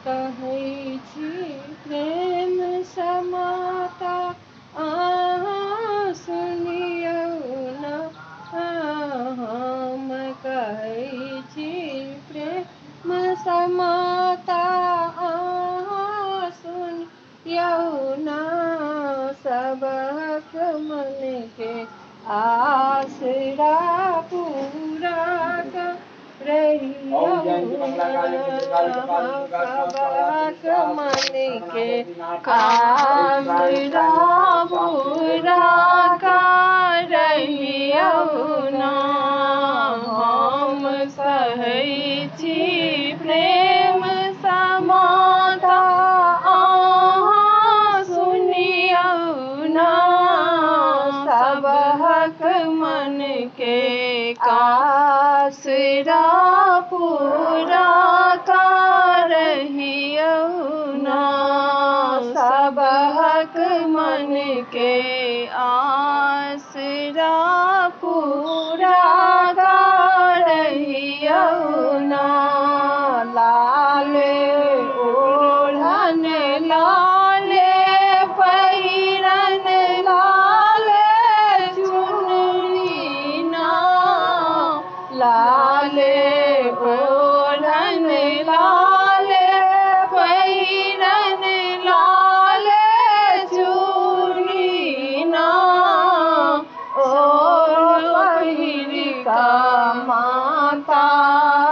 कहै छी प्रेम समाता अहाँ सुनियौ न। हम कहै छी प्रेम समाता अहाँ सुनियौ न। सबहक मन के आसरा पूरा रहियौ सबहक मन के आसरा पूरा रहियौ न। हम कहै छी प्रेम समाता अहाँ सुनियौ न। सबहक मन के आसरा पूरा रहियौ न। सबहक मन के आसरा पूरा रहियौ न। लाले ओढ़न लाले पहिरन लाले चुनरी ना। लाले ओढ़न लाले पहिरन लाले चूड़ी ना। ओ पहिरिका माता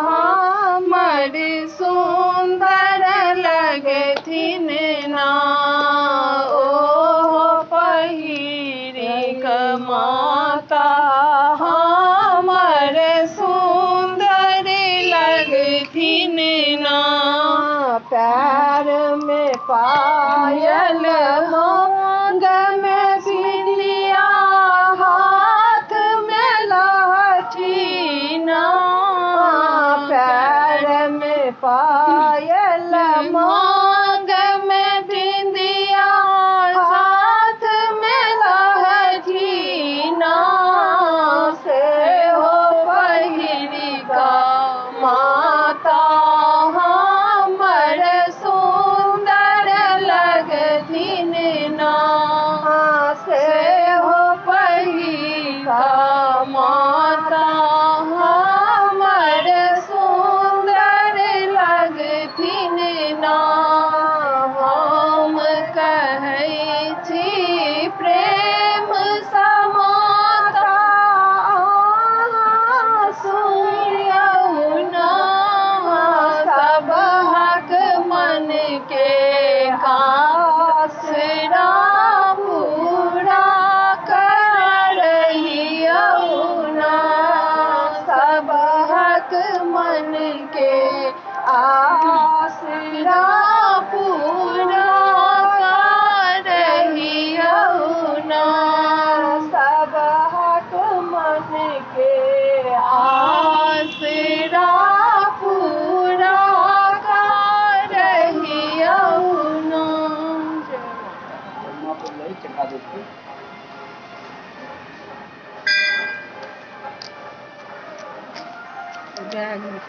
हमर सुंदर लगथिन ना। ओ पहिरिक माता हमर सुंदर लगथिन ना। पैर में पायल मांग में बिंदिया हाथ में लाठी ना। पैर में पायल मांग में बिंदिया हाथ में लाठी ना। से हो पहिरिका माता हमर सुंदर लगथिन ना। से हो पहिरिका माता हमर सुंदर लगथिन ना। हम कहै छी प्रेम समाता अहाँ सुनियौ न। सबहक मन के आसरा पूरा रहियौ न। सबहक मन के आसरा पूरा रहियौ न। सबहक मन के आसरा पूरा रहियौ न। बैग में